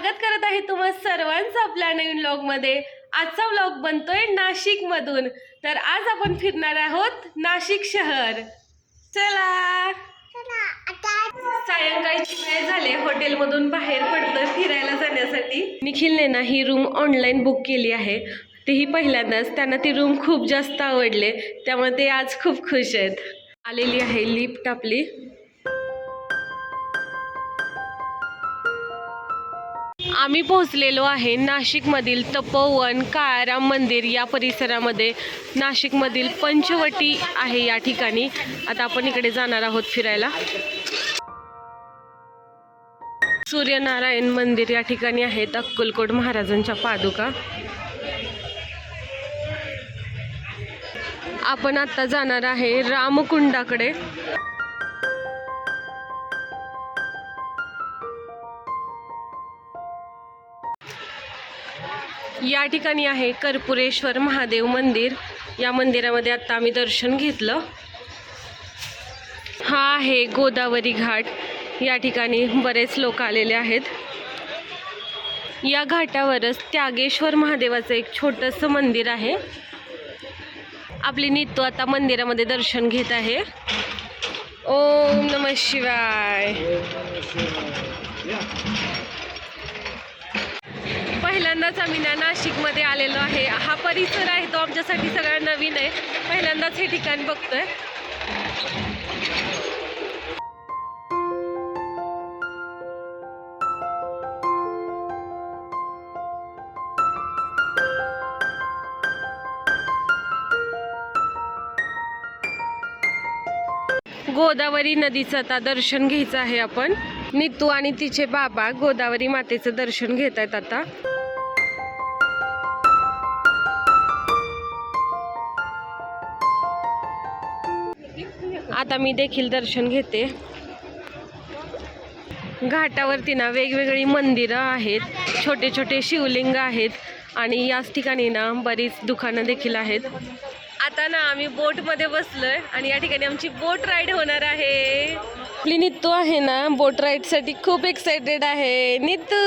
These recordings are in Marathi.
स्वागत करत आहे तुम्हा सर्वांचं आपल्या नवीन व्लॉग मध्ये। आजचा व्लॉग बनतोय नाशिक मधून। तर आज आपण फिरणार आहोत नाशिक शहर। चला सायंकाळची वेळ झाले, हॉटेल मधून बाहेर पडतोय फिरायला जाण्यासाठी। निखिलने ना ही रूम ऑनलाईन बुक केली आहे, तेही पहिल्यांदाच। त्यांना ती रूम खूप जास्त आवडले, त्यामुळे ते आज खूप खुश आहेत। आलेली आहे लिफ्ट आपली। आम्ही पोहोचलेलो आहे नाशिकमधील तपोवन काळाराम मंदिर या परिसरामध्ये। नाशिकमधील पंचवटी आहे या ठिकाणी। आता आपण इकडे जाणार आहोत फिरायला। सूर्यनारायण मंदिर या ठिकाणी आहेत, अक्कलकोट महाराजांच्या पादुका। आपण आता जाणार आहे रामकुंडाकडे। या ठिकाणी आहे कर्पूरेश्वर महादेव मंदिर। या मंदिरामध्ये आता आम्ही दर्शन घेतलं। हा आहे गोदावरी घाट। या ठिकाणी बरेच लोक आलेले आहेत। या घाटावरच त्यागेश्वर महादेवाचं एक छोटंसं मंदिर आहे। आपली नीतू आता मंदिरामध्ये दर्शन घेत आहे। ओम नमः शिवाय। पहिल्यांदाच आम्ही नाशिकमध्ये आलेलो आहे। हा परिसर आहे तो आमच्यासाठी सगळा नवीन आहे। पहिल्यांदाच हे ठिकाण बघतोय। गोदावरी नदीचं आता दर्शन घ्यायचं आहे आपण। नीतू आणि तिचे बाबा गोदावरी मातेचं दर्शन घेत आहेत आता। आता मी देखील दर्शन घेते। घाटावरती ना वेगवेगळी मंदिरं आहेत, छोटे छोटे शिवलिंग आहेत आणि याच ठिकाणी ना बरीच दुकानं देखील आहेत। आता ना आम्ही बोट मध्ये बसलोय आणि या ठिकाणी आमची बोट राईड होणार आहे। आपली नीतू आहे ना बोट राईड साठी खूप एक्साइटेड आहे। नीतू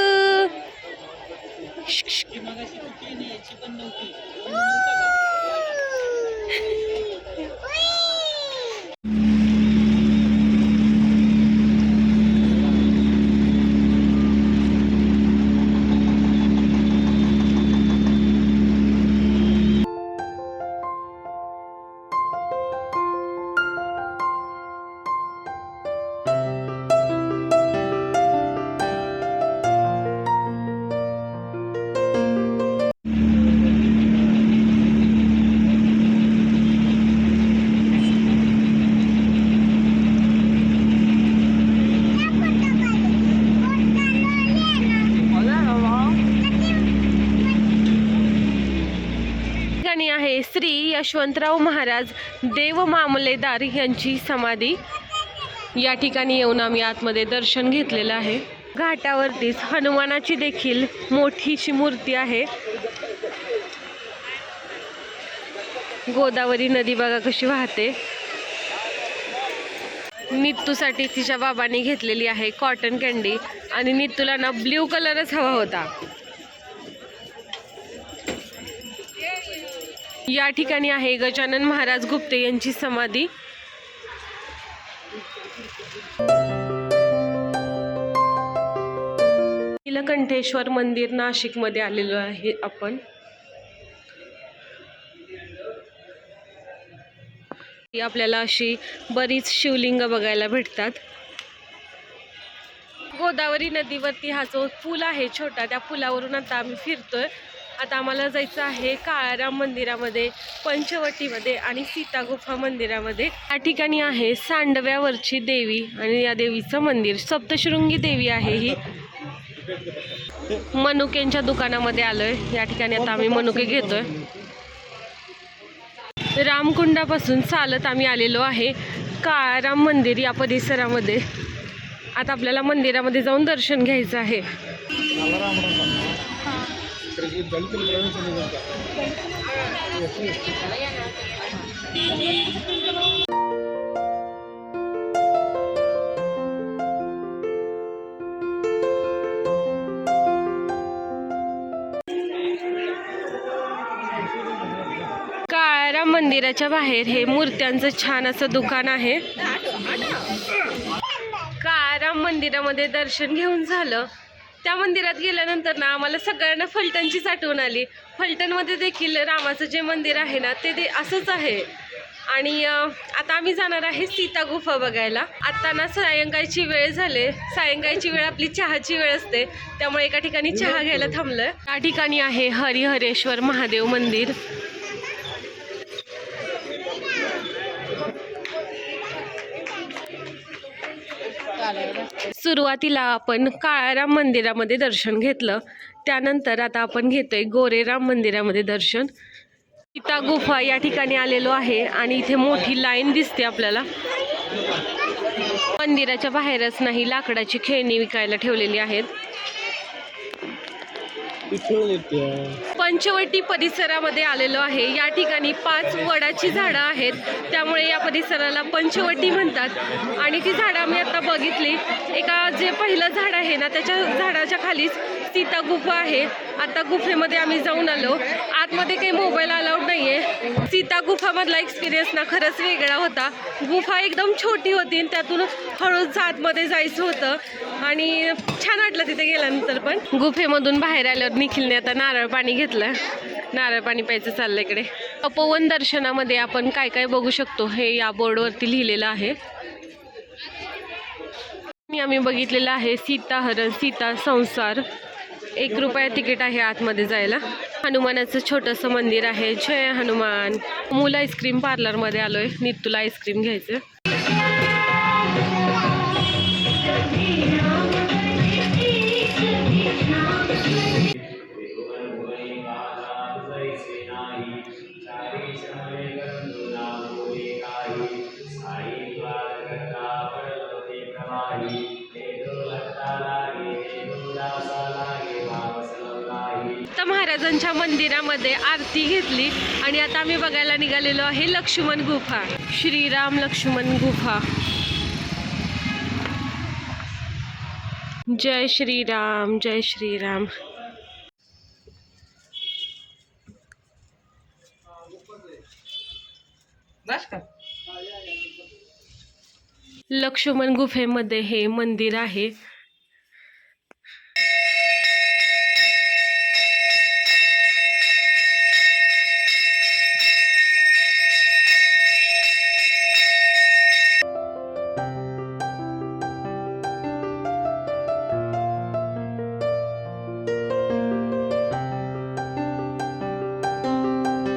आहे श्री यशवंतराव महाराज देव मामलेदार यांची समाधी। या ठिकाणी येऊन आम्ही आतमध्ये दर्शन घेतलेलं आहे। घाटावरतीच हनुमानाची देखील मोठीशी मूर्ती आहे। गोदावरी नदी बघा कशी वाहते। नीतूसाठी तिच्या बाबांनी घेतलेली आहे कॉटन कॅन्डी आणि नीतूला ना ब्ल्यू कलरच हवा होता। या ठिकाणी आहे गजानन महाराज गुप्ते यांची समाधी। नीलकंठेश्वर मंदिर नाशिक मध्ये आलेलो आहे आपण। आपल्याला अशी बरीच शिवलिंग बघायला भेटतात। गोदावरी नदीवरती हा जो पूल आहे छोटा, त्या पुलावरून आता आम्ही फिरतोय। आता आम्हाला जायचं आहे काळाराम मंदिरामध्ये, पंचवटीमध्ये आणि सीता गुफा मंदिरामध्ये। या ठिकाणी आहे सांडव्यावरची देवी आणि या देवीचं मंदिर। सप्तशृंगी देवी आहे ही। मनुकेंच्या दुकानामध्ये आलोय। या ठिकाणी आता आम्ही मनुके घेतोय। रामकुंडापासून चालत आम्ही आलेलो आहे काळाराम मंदिर या परिसरामध्ये। आता आपल्याला मंदिरामध्ये जाऊन दर्शन घ्यायचं आहे। मंदिराच्या बाहेर हे मूर्त्यांचं छान असं दुकान आहे. काळाराम मंदिरामध्ये दर्शन घेऊन झालं. त्या मंदिरात गेल्यानंतर ना आम्हाला सगळ्यांना फलटणचीच आठवण आली. फलटणमध्ये देखील रामाचं जे मंदिर आहे ना ते असंच आहे. आणि आता आम्ही जाणार आहे सीता गुफा बघायला. आता ना सायंकाळची वेळ झाले. सायंकाळची वेळ आपली चहाची वेळ असते, त्यामुळे एका ठिकाणी चहा घ्यायला थांबलोय. त्या ठिकाणी आहे हरिहरेश्वर महादेव मंदिर. सुरुवातीला आपण काळाराम मंदिरामध्ये दर्शन घेतलं. त्यानंतर आता आपण घेतोय गोरेराम मंदिरामध्ये दर्शन. सीता गुफा या ठिकाणी आलेलो आहे आणि इथे मोठी लाईन दिसते आपल्याला. मंदिराच्या बाहेरच नाही, लाकडाची खेळणी विकायला ठेवलेली आहेत. पंचवटी परिसरामध्ये आलेलो आहे. या ठिकाणी 5 वडाची झाडं आहेत, त्यामुळे या परिसराला पंचवटी म्हणतात. आणि ती झाडं मी आता बघितली. एका जे पहिलं झाड आहे ना त्याच्या झाडाच्या खालीच सीता गुफा आहे. आता गुफेमध्ये आम्ही जाऊन आलो. आतमध्ये काही मोबाईल अलाउड नाही आहे. सीता गुफामधला एक्सपिरियन्स ना खरंच वेगळा होता. गुफा एकदम छोटी होती आणि त्यातून हळूच आतमध्ये जायचं होतं आणि छान वाटलं तिथे गेल्यानंतर. पण गुफेमधून बाहेर आल्यावर निखिलने आता नारळ पाणी घेतलं. नारळ पाणी प्यायचं चाललं इकडे. तपोवन दर्शनामध्ये आपण काय काय बघू शकतो हे या बोर्डवरती लिहिलेलं आहे. आम्ही बघितलेलं आहे सीताहरण सीता संसार. 1 रुपया तिकीट आहे आतमध्ये जायला. हनुमानाचं छोटंसं मंदिर आहे. जय हनुमान. मुलं आईस्क्रीम पार्लरमध्ये आलोय. नितूला आईस्क्रीम घ्यायचं. महाराजांच्या मंदिरामध्ये आरती घेतली आणि आता आम्ही बघायला निघालेलो आहे लक्ष्मण गुफा. श्रीराम लक्ष्मण गुफा. जय श्रीराम जय श्रीराम. लक्ष्मण गुफेमध्ये हे मंदिर आहे.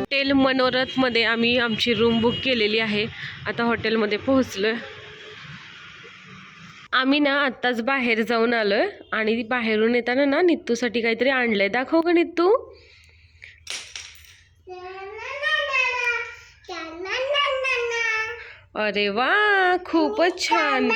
हॉटेल मनोरथमध्ये आम्ही आमची रूम बुक केलेली आहे. आता हॉटेलमध्ये पोहोचलोय. आम्ही ना आत्ताच बाहेर जाऊन आलोय आणि बाहेरून येताना ना नित्तूसाठी काहीतरी आणलंय. दाखव का नित्तू. अरे वा, खूपच छान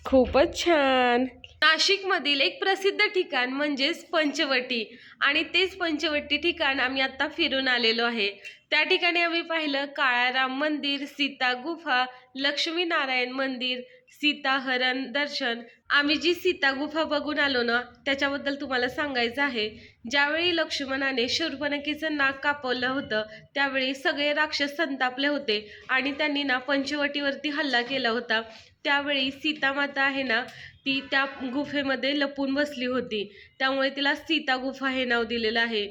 खूपच छान. नाशिकमधील एक प्रसिद्ध ठिकाण म्हणजेच पंचवटी आणि तेच पंचवटी ठिकाण आम्ही आता फिरून आलेलो आहे. त्या ठिकाणी आम्ही पाहिलं काळाराम मंदिर, सीता गुफा, लक्ष्मीनारायण मंदिर, सीताहरण दर्शन. आम्ही जी सीता गुफा बघून आलो ना त्याच्याबद्दल तुम्हाला सांगायचं आहे. ज्यावेळी लक्ष्मणाने शूर्पणखेचं नाक कापवलं होतं त्यावेळी सगळे राक्षस संतापले होते आणि त्यांनी ना पंचवटीवरती हल्ला केला होता. त्यावेळी सीता माता आहे ना ती त्या गुफेमध्ये लपून बसली होती, त्यामुळे तिला सीता गुफा हे नाव दिलेलं आहे.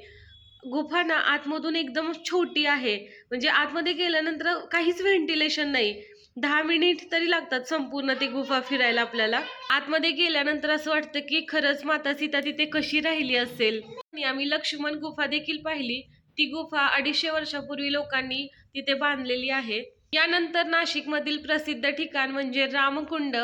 गुफा ना आतमधून एकदम छोटी आहे, म्हणजे आतमध्ये गेल्यानंतर काहीच व्हेंटिलेशन नाही. 10 मिनिट तरी लागतात संपूर्ण ती गुफा फिरायला आपल्याला. आतमध्ये गेल्यानंतर असं वाटतं की खरंच माता सीता तिथे कशी राहिली असेल. आणि आम्ही लक्ष्मण गुफा देखील पाहिली. ती गुफा 250 वर्षापूर्वी लोकांनी तिथे बांधलेली आहे. यानंतर नाशिकमधील प्रसिद्ध ठिकाण म्हणजे रामकुंड,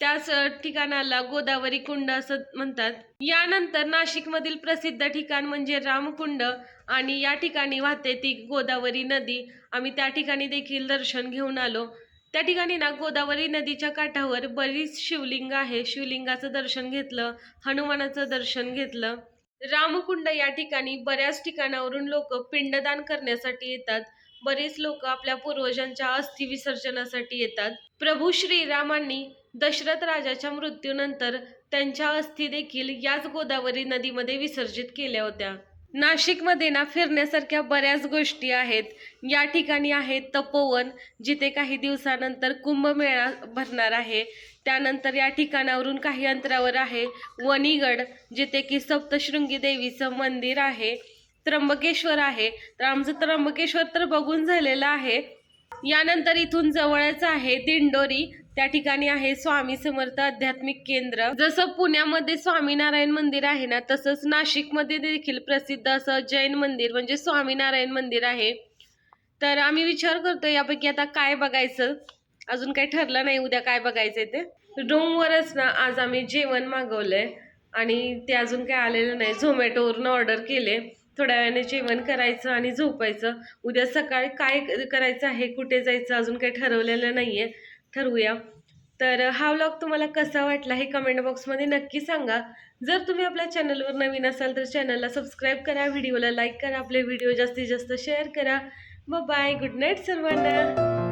त्याच ठिकाणाला गोदावरी कुंड असं म्हणतात. यानंतर नाशिकमधील प्रसिद्ध ठिकाण म्हणजे रामकुंड आणि या ठिकाणी वाहते ती गोदावरी नदी. आम्ही त्या ठिकाणी देखील दर्शन घेऊन आलो. त्या ठिकाणी ना गोदावरी नदीच्या काठावर बरीच शिवलिंग आहे. शिवलिंगाचं दर्शन घेतलं, हनुमानाचं दर्शन घेतलं. रामकुंड या ठिकाणी बऱ्याच ठिकाणावरून लोक पिंडदान करण्यासाठी येतात. बरेच लोक आपल्या पूर्वजांच्या अस्थि विसर्जनासाठी येतात. प्रभू श्रीरामांनी दशरथ राजाच्या मृत्यूनंतर त्यांच्या अस्थी देखील याच गोदावरी नदीमध्ये विसर्जित केल्या होत्या. नाशिकमध्ये ना फिरण्यासारख्या बऱ्याच गोष्टी आहेत. या ठिकाणी आहे तपोवन, जिथे काही दिवसानंतर कुंभमेळा भरणार आहे. त्यानंतर या ठिकाणावरून काही अंतरावर आहे वणीगड, जिथे की सप्तशृंगी देवीचं मंदिर आहे. त्र्यंबकेश्वर आहे, तर आमचं त्र्यंबकेश्वर तर बघून झालेलं आहे. यानंतर इथून जवळच आहे दिंडोरी, त्या ठिकाणी आहे स्वामी समर्थ आध्यात्मिक केंद्र. जसं पुण्यामध्ये स्वामीनारायण मंदिर आहे ना, तसंच नाशिकमध्ये देखील प्रसिद्ध असं जैन मंदिर म्हणजे स्वामीनारायण मंदिर आहे. तर आम्ही विचार करतो यापैकी आता काय बघायचं, अजून काही ठरलं नाही उद्या काय बघायचंय ते. रूमवरच ना आज आम्ही जेवण मागवलंय आणि ते अजून काय आलेलं नाही. झोमॅटोवरून ऑर्डर केले. थोड्या वेळाने जेवण करायचं आणि झोपायचं. उद्या सकाळी काय करायचं आहे, कुठे जायचं अजून काही ठरवलेलं नाहीये, ठरवूया. तर हा व्लॉग तुम्हाला कसा वाटला हे कमेंट बॉक्समध्ये नक्की सांगा. जर तुम्ही आपल्या चॅनलवर नवीन असाल तर चॅनलला सबस्क्राईब करा, व्हिडिओला लाईक करा, आपले व्हिडिओ जास्तीत जास्त शेअर करा. बाय, गुड नाईट सर्वांना.